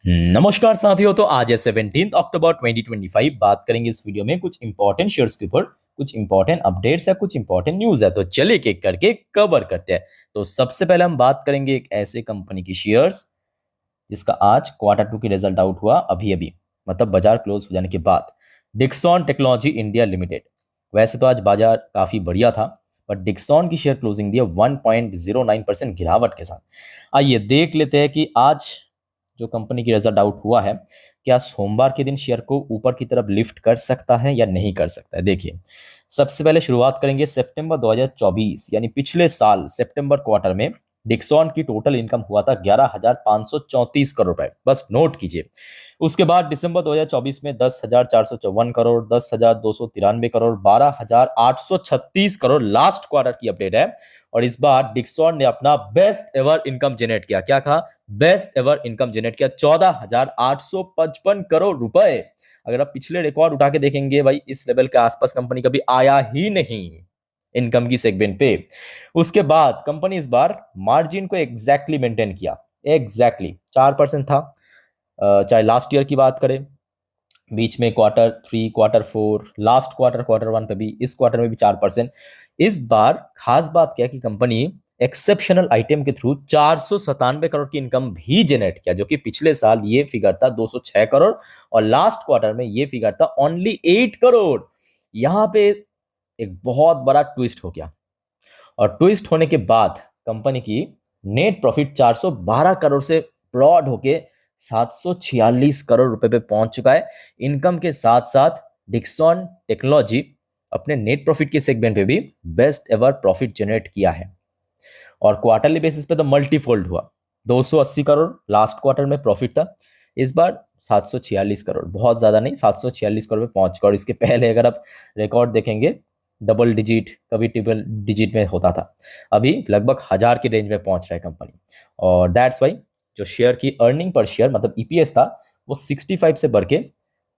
नमस्कार साथियों। तो आज है 17 अक्टूबर 2025। बात करेंगे इस वीडियो में कुछ इंपॉर्टेंट शेयर्स के ऊपर, कुछ इंपॉर्टेंट अपडेट्स है, कुछ इंपॉर्टेंट न्यूज है। तो चलिए एक एक करके कवर करते हैं। तो सबसे पहले हम बात करेंगे एक ऐसे कंपनी की शेयर्स जिसका आज क्वार्टर 2 की रिजल्ट आउट हुआ अभी अभी, मतलब बाजार क्लोज हो जाने के बाद। Dixon technology India limited. वैसे तो आज बाजार काफी बढ़िया था, बट डिक्सॉन की शेयर क्लोजिंग दी है 1.09% गिरावट के साथ। आइए देख लेते हैं कि आज जो कंपनी की रिजल्ट आउट हुआ है, क्या सोमवार के दिन शेयर को ऊपर की तरफ लिफ्ट कर सकता है या नहीं कर सकता है। देखिए, सबसे पहले शुरुआत करेंगे सितंबर 2024 यानी पिछले साल सितंबर क्वार्टर में डिक्सॉन की टोटल इनकम हुआ था 11,534 करोड़ रुपए, बस नोट कीजिए। उसके बाद दिसंबर 2024 में 10,454 करोड़, 10,293 करोड़, 12,836 करोड़ लास्ट क्वार्टर की अपडेट है। और इस बार डिक्सॉन ने अपना बेस्ट एवर इनकम जनरेट किया। क्या कहा? बेस्ट एवर इनकम जनरेट किया, 14,855 करोड़ रुपए। अगर आप पिछले रिकॉर्ड उठा के देखेंगे भाई, इस लेवल के आसपास कंपनी कभी आया ही नहीं इनकम की सेगमेंट पे। उसके बाद कंपनी इस बार मार्जिन को एग्जैक्टली मेंटेन किया, एग्जैक्टली 4% था। चाहे लास्ट ईयर की बात करें, बीच में क्वार्टर 3, क्वार्टर 4, लास्ट क्वार्टर 1 पे भी, इस क्वार्टर में भी 4%। इस बार खास बात क्या है कि कंपनी एक्सेप्शनल आइटम के थ्रू 497 करोड़ की इनकम भी जनरेट किया, जो कि पिछले साल ये फिगर था 206 करोड़ और लास्ट क्वार्टर में ये फिगर था ओनली 8 करोड़। यहां पे एक बहुत बड़ा ट्विस्ट हो गया, और ट्विस्ट होने के बाद कंपनी की नेट प्रॉफिट 412 करोड़ से ब्रॉड होके 746 करोड़ रुपए पे पहुंच चुका है। इनकम के साथ साथ डिक्सॉन टेक्नोलॉजी अपने नेट प्रॉफिट के सेगमेंट पे भी बेस्ट एवर प्रॉफिट जनरेट किया है, और क्वार्टरली बेसिस पे तो मल्टीफोल्ड हुआ। 280 करोड़ लास्ट क्वार्टर में प्रॉफिट था, इस बार 746 करोड़, बहुत ज्यादा नहीं, 746 करोड़ पे पहुंच चुका। और इसके पहले अगर आप रिकॉर्ड देखेंगे, डबल डिजिट, कभी ट्रिपल डिजिट में होता था, अभी लगभग 1000 की रेंज में पहुंच रहा है कंपनी। और दैट्स वाई जो शेयर की अर्निंग पर शेयर मतलब ईपीएस था, वो 65 से बढ़ के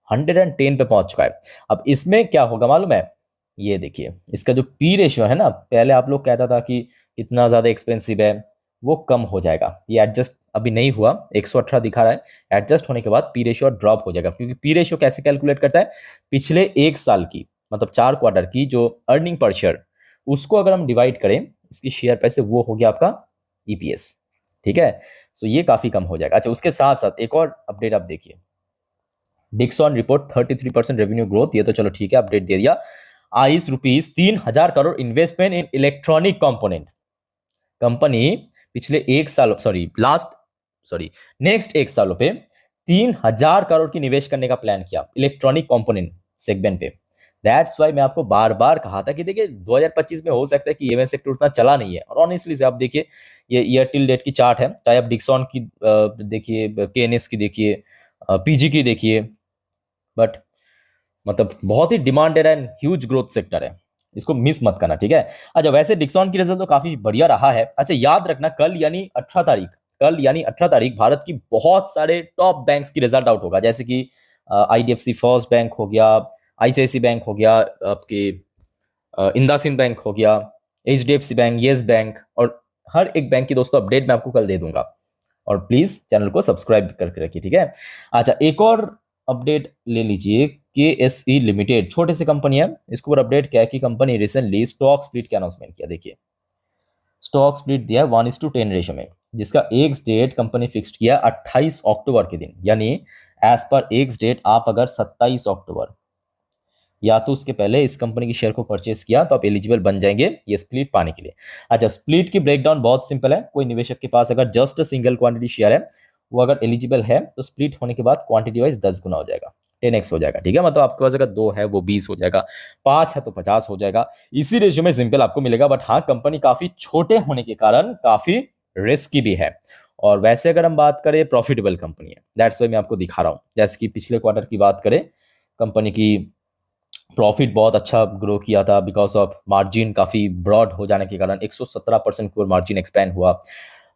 110 पे पहुंच चुका है। अब इसमें क्या होगा मालूम है? ये देखिए, इसका जो पी रेशियो है ना, पहले आप लोग कहता था कि इतना ज्यादा एक्सपेंसिव है, वो कम हो जाएगा। ये एडजस्ट अभी नहीं हुआ, 118 दिखा रहा है। एडजस्ट होने के बाद पी रेशियो ड्रॉप हो जाएगा, क्योंकि पी रेशियो कैसे कैलकुलेट करता है? पिछले एक साल की, मतलब 4 क्वार्टर की जो अर्निंग पर शेयर, उसको अगर हम डिवाइड करें इसकी शेयर प्राइस से, वो हो गया आपका ईपीएस। ठीक है, सो ये काफी कम हो जाएगा। अच्छा, उसके साथ साथ एक और अपडेट आप देखिए, डिक्सॉन रिपोर्ट 33% रेवेन्यू ग्रोथ, ये तो चलो ठीक है, अपडेट दे दिया। आईस रुपीज 3,000 करोड़ इन्वेस्टमेंट इन इलेक्ट्रॉनिक कंपोनेंट। कंपनी पिछले एक साल, नेक्स्ट एक सालों पे 3,000 करोड़ की निवेश करने का प्लान किया इलेक्ट्रॉनिक कंपोनेंट सेगमेंट पे। दैट्स वाई मैं आपको बार बार कहा था कि देखिए 2025 में हो सकता है कि ईएमएस सेक्टर उतना चला नहीं है। और ऑनेस्टली से आप देखिए, ये ईयर टिल डेट की चार्ट है, चाहे आप डिक्सॉन की देखिए, केएनएस की देखिए, पीजी की देखिए, बट मतलब बहुत ही demanded and huge growth sector है, इसको मिस मत करना, ठीक है। अच्छा, वैसे डिक्सॉन की रिजल्ट तो काफी बढ़िया रहा है। अच्छा, याद रखना कल यानी 18 तारीख भारत की बहुत सारे टॉप बैंक्स की रिजल्ट आउट होगा, जैसे कि आईडीएफसी फर्स्ट बैंक हो गया, आईसीआईसी बैंक हो गया, आपके इंदासिंद बैंक हो गया, एचडीएफसी बैंक, येस बैंक, और हर एक बैंक की दोस्तों अपडेट मैं आपको कल दे दूंगा। और प्लीज चैनल को सब्सक्राइब करके रखिए, ठीक है। अच्छा, एक और अपडेट ले लीजिए, केएसई लिमिटेड, छोटे से कंपनी है, इसके ऊपर अपडेट क्या है कि कंपनी रिसेंटली स्टॉक स्प्लिट का अनाउंसमेंट किया। देखिए, स्टॉक स्प्लिट दिया 1:10 रेशो में, जिसका एक्स डेट कंपनी फिक्स्ड किया 28 अक्टूबर के दिन। यानी एज पर एक्स डेट आप अगर 27 अक्टूबर या तो उसके पहले इस कंपनी की शेयर को परचेस किया तो आप एलिजिबल बन जाएंगे ये स्प्लिट पाने के लिए। अच्छा, स्प्लिट की ब्रेकडाउन बहुत सिंपल है। कोई निवेशक के पास अगर जस्ट सिंगल क्वांटिटी शेयर है, वो अगर एलिजिबल है तो स्प्लिट होने के बाद क्वांटिटी वाइज 10 गुना हो जाएगा, 10x हो जाएगा, ठीक है। मतलब आपके पास अगर 2 है वो 20 हो जाएगा, 5 है तो 50 हो जाएगा। इसी रेशियो में सिंपल आपको मिलेगा। बट हाँ, कंपनी काफी छोटे होने के कारण काफी रिस्की भी है। और वैसे अगर हम बात करें, प्रॉफिटेबल कंपनी है, दैट्स वाई मैं आपको दिखा रहा हूँ। जैसे कि पिछले क्वार्टर की बात करें, कंपनी की प्रॉफिट बहुत अच्छा ग्रो किया था, बिकॉज ऑफ मार्जिन काफ़ी ब्रॉड हो जाने के कारण 117% कोर मार्जिन एक्सपैंड हुआ।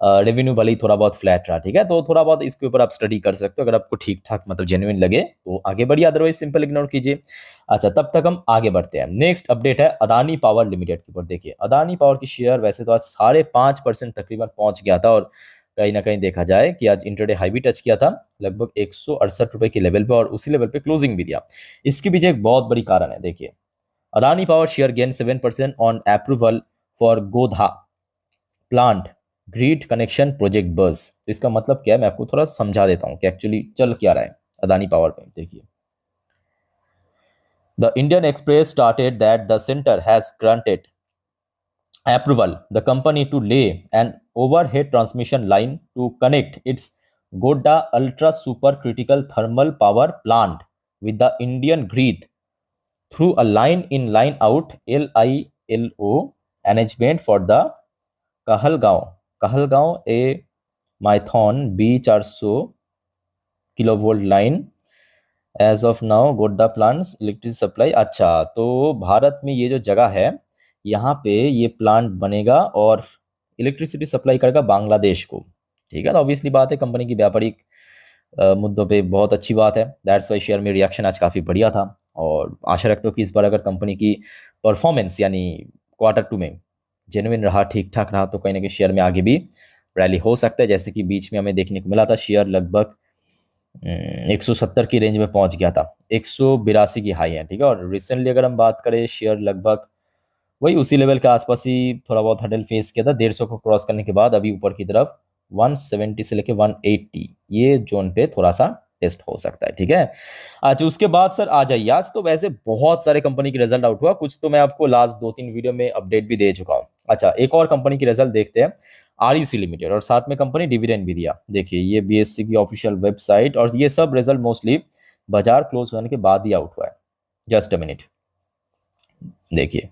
रेवेन्यू भले ही थोड़ा बहुत फ्लैट रहा, ठीक है। तो थोड़ा बहुत इसके ऊपर आप स्टडी कर सकते हो, अगर आपको ठीक ठाक मतलब जेन्युइन लगे तो आगे बढ़िए, अदरवाइज सिंपल इग्नोर कीजिए। अच्छा, तब तक हम आगे बढ़ते हैं। नेक्स्ट अपडेट है अदानी पावर लिमिटेड के ऊपर। देखिए, अदानी पावर की शेयर वैसे तो आज 5.5% तकरीबन पहुंच गया था, और कहीं ना कहीं देखा जाए कि आज इंटरडे हाई भी टच किया था लगभग 168 रुपए के लेवल पे, और उसी लेवल पे क्लोजिंग भी दिया। इसके पीछे एक बहुत बड़ी कारण है, देखिए Adani power share gain 7% on approval for Godha plant grid connection project बस। तो इसका मतलब क्या है, मैं आपको थोड़ा समझा देता हूँ कि एक्चुअली चल क्या रहा है अदानी पावर में। देखिए the Indian express started that the centre has granted approval the company to lay an overhead transmission line to connect its Godda ultra supercritical thermal power plant with the Indian grid through a line in line out LILO arrangement for the Kahalgaon a Mython B400 kilovolt line as of now Godda plants electricity supply. अच्छा, तो भारत में ये जो जगह है यहाँ पे ये प्लांट बनेगा और इलेक्ट्रिसिटी सप्लाई करेगा बांग्लादेश को। ठीक है, तो ऑब्वियसली बात है कंपनी की व्यापारिक मुद्दों पे बहुत अच्छी बात है। दैट्स वाई शेयर में रिएक्शन आज काफ़ी बढ़िया था, और आशा रखता हूँ कि इस बार अगर कंपनी की परफॉर्मेंस यानी Q2 में जेन्युइन रहा, ठीक ठाक रहा, तो कहीं ना कहीं शेयर में आगे भी रैली हो सकता है। जैसे कि बीच में हमें देखने को मिला था शेयर लगभग 170 की रेंज में पहुंच गया था, 182 की हाई है। ठीक है, और रिसेंटली अगर हम बात करें शेयर लगभग वही उसी लेवल के आसपास ही थोड़ा बहुत हडल फेस किया था। 150 को क्रॉस करने के बाद अभी ऊपर की तरफ 170 से लेके 180 ये जोन पे थोड़ा सा टेस्ट हो सकता है। ठीक है, अच्छा उसके बाद सर आ जाइए, आज तो वैसे बहुत सारे कंपनी की रिजल्ट आउट हुआ, कुछ तो मैं आपको लास्ट 2-3 वीडियो में अपडेट भी दे चुका हूँ। अच्छा, एक और कंपनी की रिजल्ट देखते हैं, REC लिमिटेड, और साथ में कंपनी डिविडेंड भी दिया। देखिए ये BSE की ऑफिशियल वेबसाइट, और ये सब रिजल्ट मोस्टली बाजार क्लोज होने के बाद ही आउट हुआ है। जस्ट अ मिनट, देखिए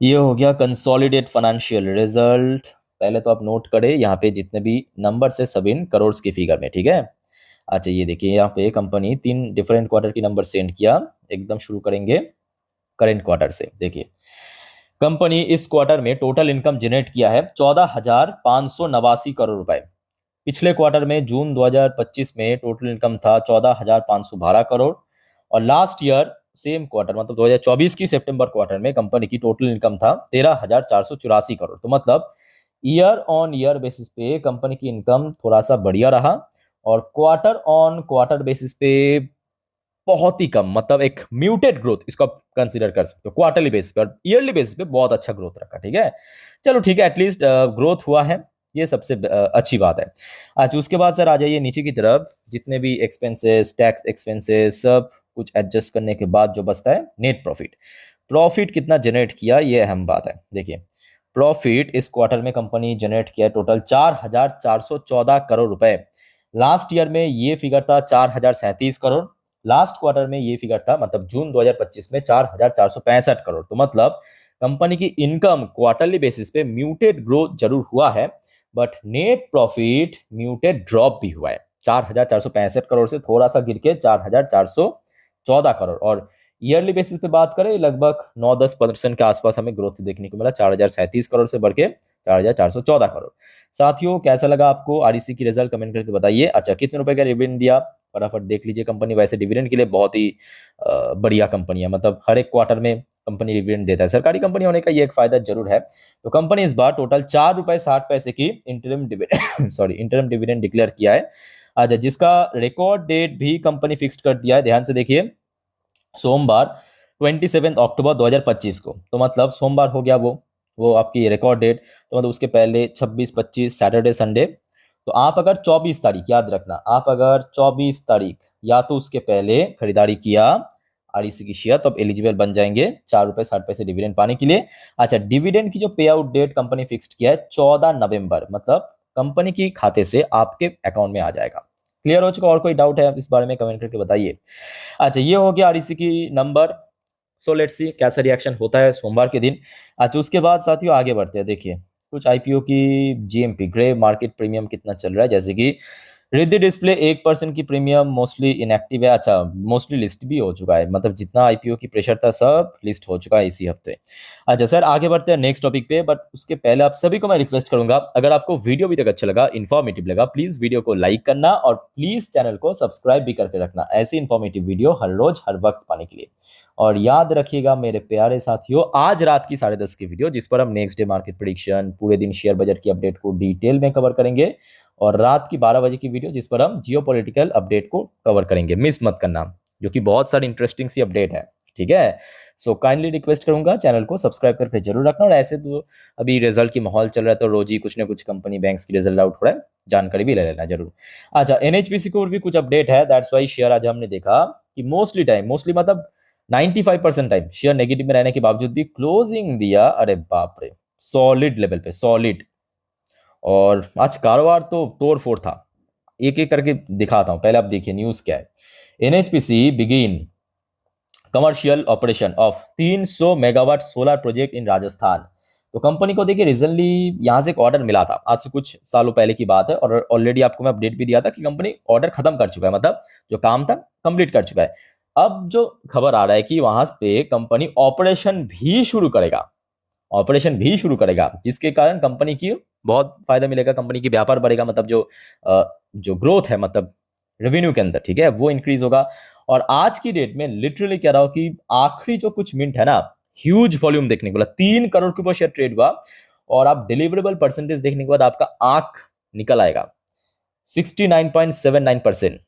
ये हो गया कंसोलिडेट फाइनेंशियल रिजल्ट। पहले तो आप नोट करें यहाँ पे जितने भी नंबर है सब इन करोड़ की फिगर में। ठीक है, अच्छा ये देखिए यहाँ पे कंपनी 3 डिफरेंट क्वार्टर की नंबर सेंड किया। एकदम शुरू करेंगे करेंट क्वार्टर से। देखिए कंपनी इस क्वार्टर में टोटल इनकम जनरेट किया है 14,589 करोड़ रुपए। पिछले क्वार्टर में जून 2025 में टोटल इनकम था 14,512 करोड़, और लास्ट ईयर सेम क्वार्टर मतलब 2024 की सितंबर क्वार्टर में कंपनी की टोटल इनकम था 13,484 करोड़। तो मतलब ईयर ऑन ईयर बेसिस पे कंपनी की इनकम थोड़ा सा बढ़िया रहा, और क्वार्टर ऑन क्वार्टर बेसिस पे बहुत ही कम, मतलब एक म्यूटेड ग्रोथ इसको आप कंसीडर कर सकते हो। क्वार्टरली बेसिस पे और ईयरली बेसिस पे बहुत अच्छा ग्रोथ रखा। ठीक है, चलो ठीक है, एटलीस्ट ग्रोथ हुआ है, ये सबसे अच्छी बात है। अच्छा उसके बाद सर आ जाइए नीचे की तरफ, जितने भी एक्सपेंसेस टैक्स एक्सपेंसेस सब कुछ एडजस्ट करने के बाद जो बचता है नेट प्रॉफिट। प्रॉफिट कितना जनरेट किया ये अहम बात है। देखिए प्रॉफिट इस क्वार्टर में कंपनी जनरेट किया टोटल 4,414 करोड़ रुपए। लास्ट ईयर में ये फिगर था 4,037 करोड़। लास्ट क्वार्टर में ये फिगर था मतलब जून 2025 में 4,465 करोड़। तो मतलब कंपनी की इनकम क्वार्टरली बेसिस पे म्यूटेड ग्रोथ जरूर हुआ है, but net profit muted drop भी हुआ है। 4,465 करोड़ से थोड़ा सा गिर के 4,414 करोड़, और ईयरली बेसिस पे बात करें लगभग 9-10% के आसपास हमें ग्रोथ देखने को मिला, 4,037 करोड़ से बढ़ के 4,414 करोड़। साथियों कैसा लगा आपको REC की रिजल्ट कमेंट करके बताइए। अच्छा कितने रुपए का डिविडेंड दिया फटाफट देख लीजिए। कंपनी वैसे डिविडेंड के लिए बहुत ही बढ़िया कंपनी है, मतलब हर एक क्वार्टर में कंपनी डिविडेंड देता है। सरकारी कंपनी होने का ये एक फायदा जरूर है। तो कंपनी इस बार टोटल 4.60 रुपए की interim dividend interim dividend declare किया है। अच्छा जिसका रिकॉर्ड डेट भी कंपनी फिक्स्ड कर दिया है, ध्यान से देखिए, सोमवार 27 अक्टूबर 2025 को। तो मतलब सोमवार हो गया वो आपकी रिकॉर्ड डेट। तो मतलब उसके पहले 26-25 सैटरडे संडे, तो आप अगर 24 तारीख, याद रखना, आप अगर 24 तारीख या तो उसके पहले खरीदारी किया REC की शेयर, तो आप एलिजिबल बन जाएंगे 4.60 रुपए डिविडेंड पाने के लिए। अच्छा डिविडेंड की जो पे आउट डेट कंपनी फिक्स्ड किया है 14 नवंबर, मतलब कंपनी की खाते से आपके अकाउंट में आ जाएगा। क्लियर हो चुका? और कोई डाउट है इस बारे में कमेंट करके बताइए। अच्छा ये हो गया REC की नंबर। सो लेट्स सी कैसा रिएक्शन होता है सोमवार के दिन। अच्छा उसके बाद साथियों आगे बढ़ते हैं। देखिए कुछ IPO की GMP ग्रे मार्केट प्रीमियम कितना चल रहा है, जैसे कि रिद्धि डिस्प्ले 1% की प्रीमियम मोस्टली इनएक्टिव है। अच्छा मोस्टली लिस्ट भी हो चुका है, मतलब जितना IPO की प्रेशर था सब लिस्ट हो चुका है इसी हफ्ते। अच्छा सर आगे बढ़ते हैं नेक्स्ट टॉपिक पे, बट उसके पहले आप सभी को मैं रिक्वेस्ट करूंगा, अगर आपको वीडियो अभी तक अच्छा लगा, इन्फॉर्मेटिव लगा, प्लीज वीडियो को लाइक करना और प्लीज चैनल को सब्सक्राइब भी करके रखना, ऐसी इन्फॉर्मेटिव वीडियो हर रोज हर वक्त पाने के लिए। और याद रखिएगा मेरे प्यारे साथियों, आज रात की 10:30 की वीडियो जिस पर हम नेक्स्ट डे मार्केट प्रेडिक्शन, पूरे दिन शेयर बजट की अपडेट को डिटेल में कवर करेंगे, और रात की 12 बजे की वीडियो जिस पर हम जियो पॉलिटिकल अपडेट को कवर करेंगे, मिस मत करना, जो कि बहुत सारी इंटरेस्टिंग सी अपडेट है। ठीक है, सो काइंडली रिक्वेस्ट करूंगा चैनल को सब्सक्राइब करके जरूर रखना। और ऐसे तो अभी रिजल्ट की माहौल चल रहा है, तो रोज ही कुछ ना कुछ कंपनी बैंक्स की रिजल्ट आउट हो रहा है, जानकारी भी ले लेना जरूर। अच्छा, एनएचपीसी को भी कुछ अपडेट है, दैट्स वाई शेयर आज हमने देखा कि मोस्टली मतलब 95% टाइम शेयर नेगेटिव में रहने के बावजूद भी क्लोजिंग दिया, अरे बाप रे, सॉलिड लेवल पे, सॉलिड। और आज कारोबार तो तोड़ फोड़ था, एक एक करके दिखाता हूं, पहले आप देखिए न्यूज क्या है। NHPC begin commercial operation of 300 megawatt solar project in Rajasthan. तो कंपनी को देखिए रिसेंटली यहां से एक ऑर्डर मिला था, आज से कुछ सालों पहले की बात है, और ऑलरेडी आपको मैं अपडेट भी दिया था कि कंपनी ऑर्डर खत्म कर चुका है, मतलब जो काम था कंप्लीट कर चुका है। अब जो खबर आ रहा है कि वहां पे कंपनी ऑपरेशन भी शुरू करेगा, जिसके कारण कंपनी की बहुत फायदा मिलेगा, कंपनी की व्यापार बढ़ेगा, मतलब जो ग्रोथ है, मतलब रेवेन्यू के अंदर, ठीक है, वो इंक्रीज होगा। और आज की डेट में लिटरली कह रहा हूं कि आखिरी जो कुछ मिनट है ना, ह्यूज वॉल्यूम देखने को मिला, 3 करोड़ के ऊपर शेयर ट्रेड हुआ, और आप डिलीवरेबल परसेंटेज देखने के बाद आपका आंख निकल आएगा। 69.79%,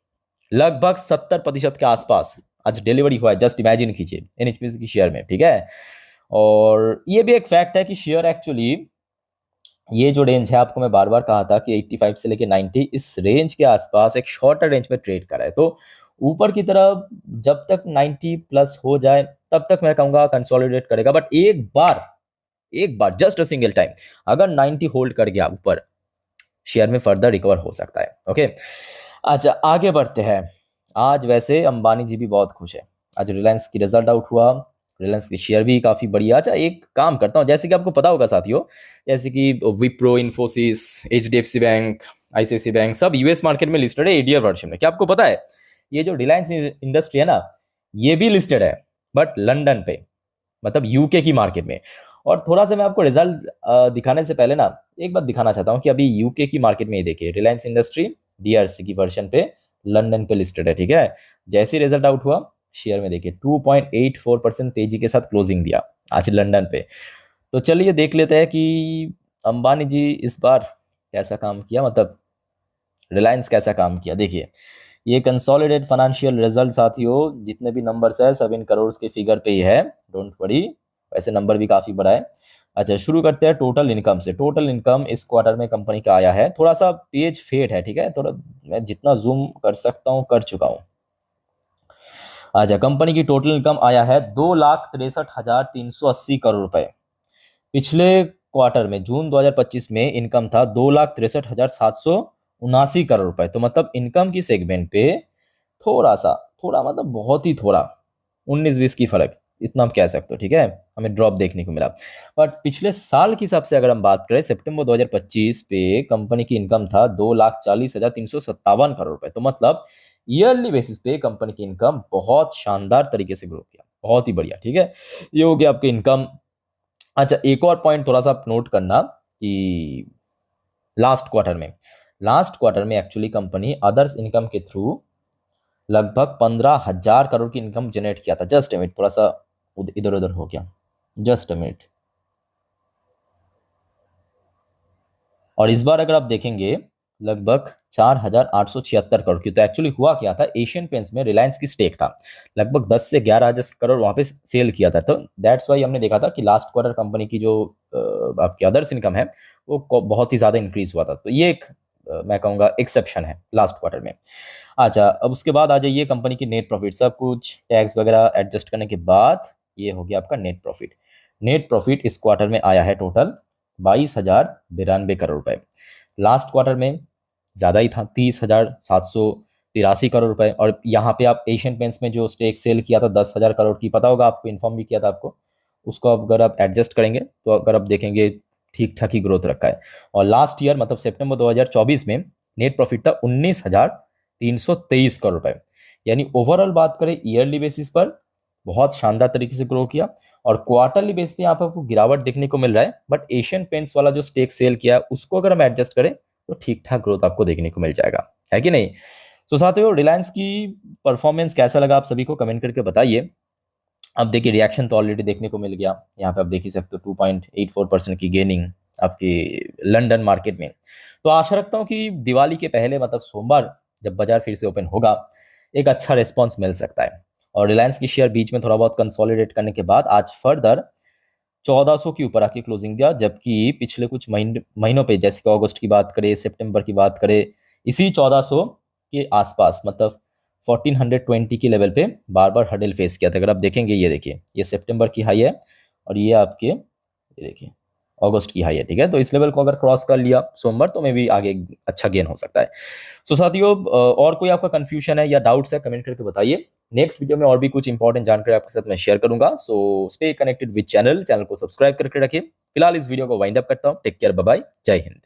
लगभग 70% के आसपास आज डिलीवरी हुआ है, जस्ट इमेजिन कीजिए एनएचपीसी की शेयर में। ठीक है, और ये भी एक फैक्ट है कि शेयर एक्चुअली, ये जो रेंज है आपको मैं बार बार कहा था कि 85 से लेके 90, इस रेंज के आसपास एक शॉर्टर रेंज में ट्रेड कर रहा है, तो ऊपर की तरफ जब तक 90 प्लस हो जाए तब तक मैं कहूंगा कंसोलिडेट करेगा, बट एक बार जस्ट अ सिंगल टाइम अगर 90 होल्ड कर गया ऊपर, शेयर में फर्दर रिकवर हो सकता है। ओके, अच्छा आगे बढ़ते हैं। आज वैसे अंबानी जी भी बहुत खुश है, आज रिलायंस की रिजल्ट आउट हुआ, रिलायंस की शेयर भी काफी बढ़िया। अच्छा एक काम करता हूँ, जैसे कि आपको पता होगा साथियों, जैसे कि विप्रो, इन्फोसिस, एचडीएफसी बैंक, आईसीआईसी बैंक सब यूएस मार्केट में लिस्टेड है एडीआर वर्जन में। क्या आपको पता है ये जो रिलायंस इंडस्ट्री है ना, ये भी लिस्टेड है, बट लंदन पे, मतलब यूके की मार्केट में। और थोड़ा सा मैं आपको रिजल्ट दिखाने से पहले ना एक बात दिखाना चाहता हूँ कि अभी यूके की मार्केट में ही देखिए, रिलायंस इंडस्ट्री डीआरसी की वर्जन पे लंदन पे लिस्टेड है। ठीक है, जैसे रिजल्ट आउट हुआ शेयर में देखिए 2.84% तेजी के साथ क्लोजिंग दिया आज लंदन पे। तो चलिए देख लेते हैं कि अंबानी जी इस बार कैसा काम किया, मतलब रिलायंस कैसा काम किया। देखिए ये कंसोलिडेट फाइनेंशियल रिजल्ट साथियों, जितने भी नंबर्स है सब इन करोड़ के फिगर पे ही है, डोंट वरी, वैसे नंबर भी काफी बड़ा है। अच्छा शुरू करते हैं टोटल इनकम से। टोटल इनकम इस क्वार्टर में कंपनी का आया है, थोड़ा सा पेज फेड है, ठीक है, थोड़ा मैं जितना जूम कर सकता हूँ कर चुका हूँ। अच्छा कंपनी की टोटल इनकम आया है 2,63,380 करोड़ रुपए। पिछले क्वार्टर में जून 2025 में इनकम था 2,63,779 करोड़ रुपए। तो मतलब इनकम की सेगमेंट पे थोड़ा मतलब बहुत ही थोड़ा 19-20 की फर्क, इतना हम कह सकते हो। ठीक है, हमें ड्रॉप देखने को मिला। बट पिछले साल के हिसाब से अगर हम बात करें, सितंबर 2025 पे कंपनी की इनकम था 2,40,357 करोड़ रुपए। तो मतलब ईयरली बेसिस पे कंपनी की इनकम बहुत शानदार तरीके से ग्रो किया, बहुत ही बढ़िया। ठीक है, ये हो गया आपकी इनकम। अच्छा एक और पॉइंट थोड़ा सा आप नोट करना कि लास्ट क्वार्टर में एक्चुअली कंपनी अदर्स इनकम के थ्रू लगभग 15,000 करोड़ की इनकम जनरेट किया था। जस्ट अ मिनट, थोड़ा सा इधर उधर हो गया, जस्ट अ मिनट। और इस बार अगर आप देखेंगे लगभग 4,876 करोड़ की। तो एक्चुअली हुआ क्या था, एशियन पेंट्स में रिलायंस की स्टेक था, लगभग 10 से 11,000 करोड़ वहां पे सेल किया था। तो दैट्स वाई हमने देखा था कि लास्ट क्वार्टर कंपनी की जो आपकी अदर्स इनकम है वो बहुत ही ज्यादा इंक्रीज हुआ था। तो ये एक मैं कहूँगा एक्सेप्शन है लास्ट क्वार्टर में। अच्छा अब उसके बाद आ जाइए कंपनी की नेट प्रॉफिट, सब कुछ टैक्स वगैरह एडजस्ट करने के बाद ये हो गया आपका नेट प्रॉफिट। नेट प्रॉफिट इस क्वार्टर में आया है टोटल 22,092 करोड़ रुपए। लास्ट क्वार्टर में ज़्यादा ही था, 30,783 करोड़ रुपए। और यहाँ पे आप एशियन पेंट्स में जो स्टेक सेल किया था 10,000 करोड़ की, पता होगा आपको, इन्फॉर्म भी किया था आपको, उसको अगर आप एडजस्ट करेंगे तो अगर आप देखेंगे ठीक ठाक ही ग्रोथ रखा है। और लास्ट ईयर मतलब सितंबर 2024 में नेट प्रॉफिट था 19,323 करोड़ रुपए। यानी ओवरऑल बात करें ईयरली बेसिस पर बहुत शानदार तरीके से ग्रो किया, और क्वार्टरली बेस पे यहाँ पर आपको गिरावट देखने को मिल रहा है। बट एशियन पेंट्स वाला जो स्टेक सेल किया उसको अगर हम एडजस्ट करें तो ठीक ठाक ग्रोथ आपको देखने को मिल जाएगा, है कि नहीं। तो साथियों रिलायंस की परफॉर्मेंस कैसा लगा आप सभी को कमेंट करके बताइए। अब देखिए रिएक्शन तो ऑलरेडी देखने को मिल गया, यहाँ पे आप देख ही सकते हो 2.84% की गेनिंग आपकी लंदन मार्केट में। तो आशा रखता हूँ कि दिवाली के पहले मतलब सोमवार जब बाजार फिर से ओपन होगा एक अच्छा रिस्पॉन्स मिल सकता है। और रिलायंस की शेयर बीच में थोड़ा बहुत कंसोलिडेट करने के बाद आज फर्दर 1400 के ऊपर आके क्लोजिंग दिया, जबकि पिछले कुछ महीनों पे जैसे कि अगस्त की बात करें, सितंबर की बात करें, इसी 1400 के आसपास मतलब 1420 की लेवल पे बार बार हडल फेस किया था। अगर आप देखेंगे ये देखिए ये सितंबर की हाई है और ये आपके ये देखिए अगस्त की हाई है, ठीक है। तो इस लेवल को अगर क्रॉस कर लिया सोमवार तो मे भी आगे अच्छा गेन हो सकता है। सो साथियों और कोई आपका कंफ्यूजन है या डाउट्स है कमेंट करके बताइए। नेक्स्ट वीडियो में और भी कुछ इंपॉर्टेंट जानकारी आपके साथ मैं शेयर करूंगा। So stay connected with channel को सब्सक्राइब करके रखिए। फिलहाल इस वीडियो को वाइंड अप करता हूँ। टेक केयर, बाय बाय, जय हिंद।